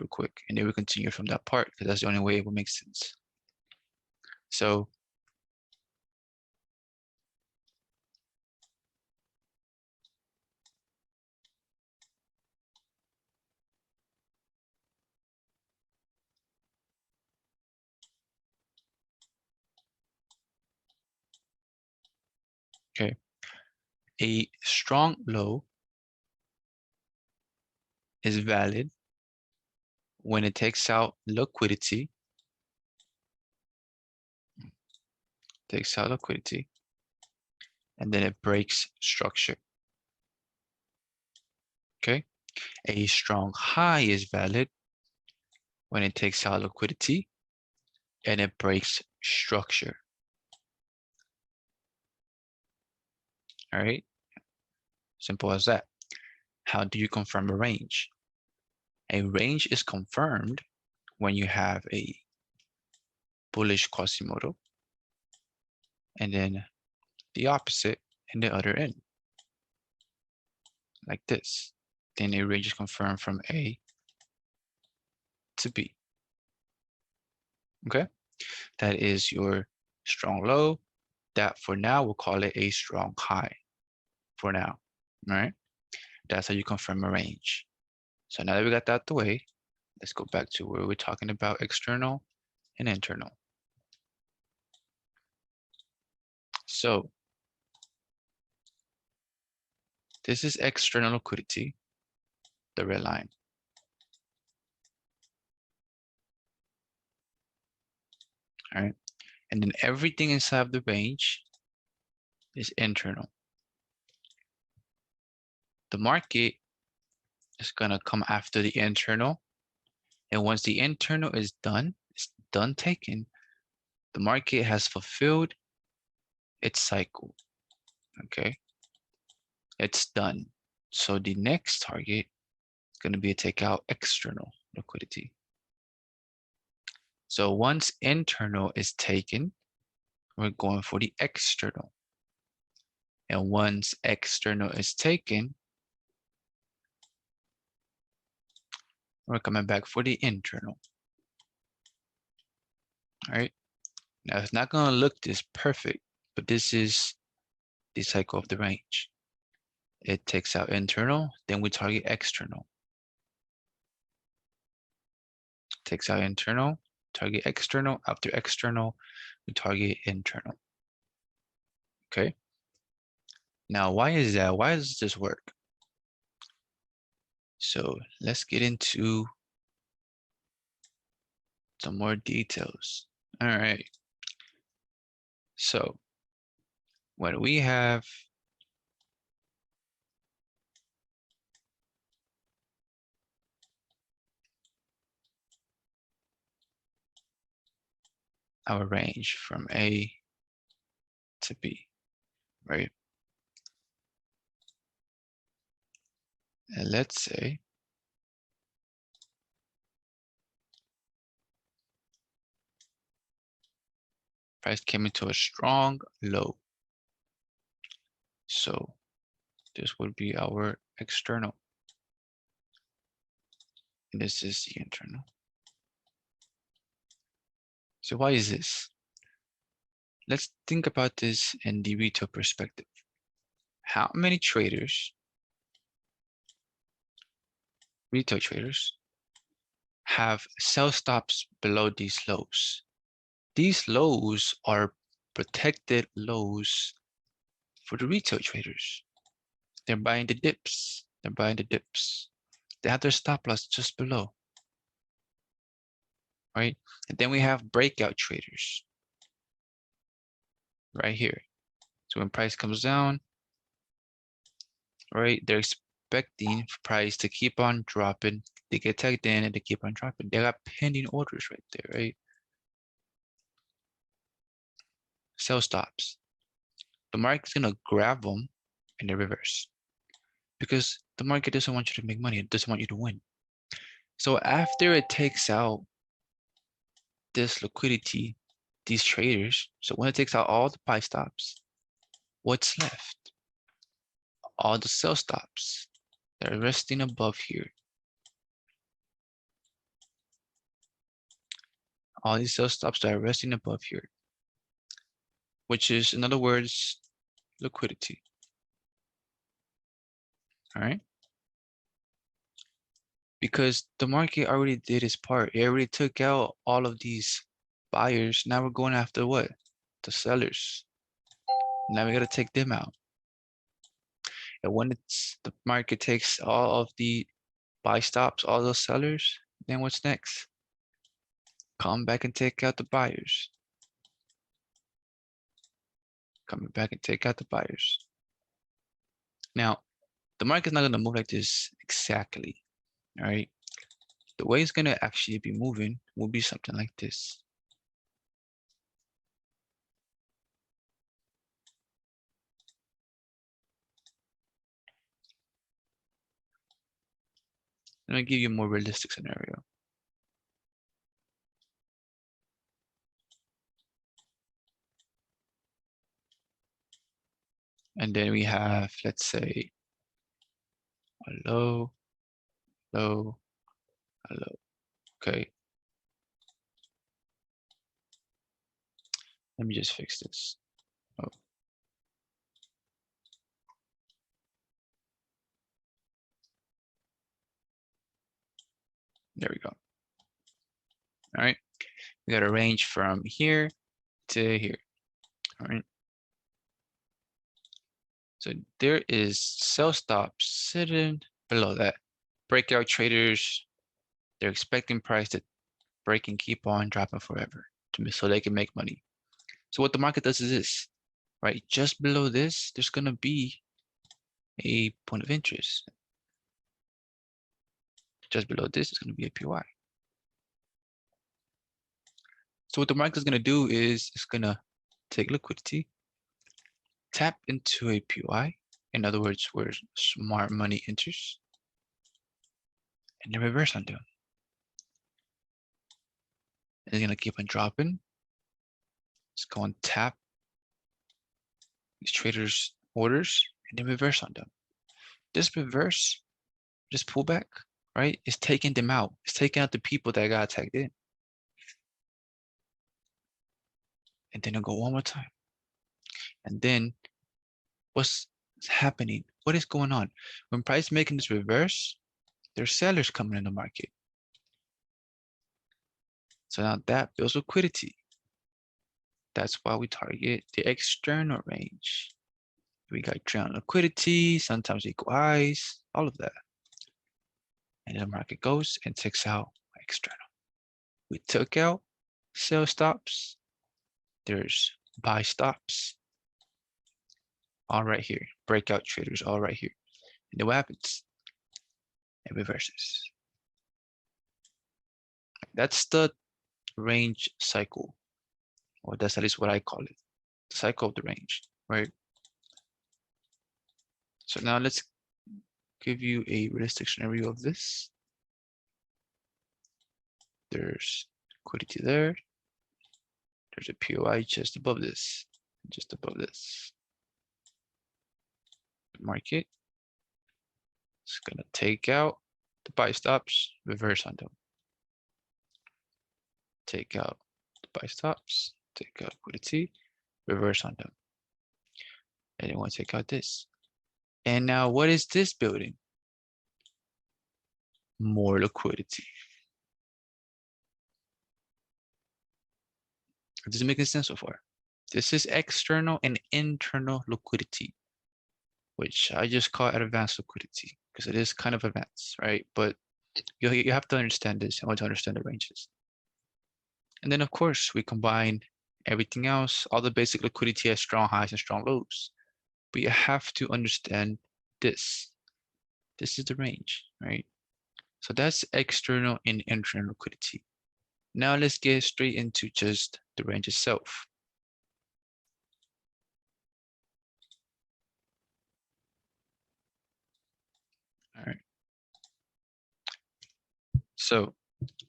real quick, and then we continue from that part because that's the only way it will make sense. So okay, a strong low is valid when it takes out liquidity, and then it breaks structure. Okay, a strong high is valid when it takes out liquidity and it breaks structure. All right, simple as that. How do you confirm a range? A range is confirmed when you have a bullish Quasimodo and then the opposite in the other end, like this. Then a range is confirmed from A to B. Okay, that is your strong low. That for now, we'll call it a strong high for now. All right, that's how you confirm a range. So now that we got that out the way, let's go back to where we're talking about external and internal. So this is external liquidity, the red line. All right, and then everything inside of the range is internal. The market is gonna come after the internal, and once the internal is done, it's done taken, the market has fulfilled its cycle. Okay, it's done. So the next target is going to be to take out external liquidity. So once internal is taken, we're going for the external. And once external is taken, we're coming back for the internal. All right. Now it's not going to look this perfect, but this is the cycle of the range. It takes out internal, then we target external. Takes out internal, target external. After external, we target internal. Okay. Now, why is that? Why does this work? So let's get into some more details. All right. So when we have our range from A to B, right? And let's say price came into a strong low. So this would be our external. And this is the internal. So why is this? Let's think about this in the retail perspective. How many traders, retail traders, have sell stops below these lows? These lows are protected lows for the retail traders. They're buying the dips. They're buying the dips. They have their stop loss just below, right? And then we have breakout traders right here. So when price comes down, right, they're expecting price to keep on dropping. They get tagged in and they keep on dropping. They got pending orders right there, right? Sell stops. The market's gonna grab them in the reverse because the market doesn't want you to make money. It doesn't want you to win. So after it takes out this liquidity, these traders, so when it takes out all the buy stops, what's left? All the sell stops that are resting above here. all these sell stops that are resting above here, which is, in other words, liquidity. All right. Because the market already did its part. It already took out all of these buyers. Now we're going after what? The sellers. Now we got to take them out. And when the market takes all of the buy stops, all those sellers, then what's next? Come back and take out the buyers. Coming back and take out the buyers. Now, the market's not going to move like this exactly. All right. The way it's going to actually be moving will be something like this. Let me give you a more realistic scenario. And then we have, let's say, a low, low, a low. Okay. Let me just fix this. Oh. There we go. All right. We got a range from here to here. All right. So there is sell stops sitting below that. Breakout traders, they're expecting price to break and keep on dropping forever so they can make money. So what the market does is this, right? Just below this, there's going to be a point of interest. Just below this is going to be a PY. So what the market is going to do is it's going to take liquidity, tap into a PY, in other words, where smart money enters, and then reverse undo. It's going to keep on dropping. It's going to tap these traders' orders and then reverse on them. This reverse, this pullback, right, is taking them out. It's taking out the people that got tagged in. And then it'll go one more time. And then what's happening? What is going on? When price making this reverse, there's sellers coming in the market. So now that builds liquidity. That's why we target the external range. We got trend liquidity, sometimes equal highs, all of that. And the market goes and takes out external. We took out sell stops. There's buy stops. All right here. Breakout traders all right here. And then what happens? It reverses. That's the range cycle. Or that's at least what I call it. The cycle of the range, right? So now let's give you a realistic scenario of this. There's liquidity there. There's a POI just above this, just above this. The market is gonna take out the buy stops, reverse on them. Take out the buy stops, take out liquidity, reverse on them. And then want to take out this. And now what is this building? More liquidity. This is making sense so far. This is external and internal liquidity, which I just call advanced liquidity because it is kind of advanced, right? But you have to understand this. I want to understand the ranges. And then, of course, we combine everything else, all the basic liquidity has strong highs and strong lows. But you have to understand this. This is the range, right? So that's external and internal liquidity. Now let's get straight into just the range itself. All right. So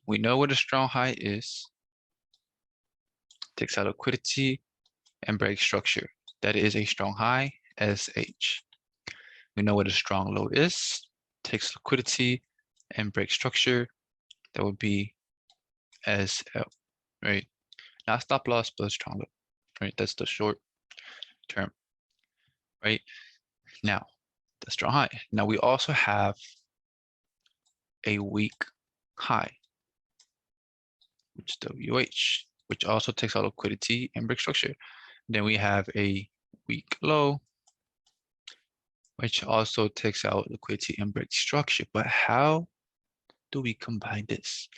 we know what a strong high is. Takes out liquidity and breaks structure. That is a strong high, SH. We know what a strong low is. Takes liquidity and breaks structure. That would be SL, right? Not stop loss, but stronger, right? That's the short term, right? Now, the strong high. Now we also have a weak high, which is WH, which also takes out liquidity and break structure. Then we have a weak low, which also takes out liquidity and break structure. But how do we combine this?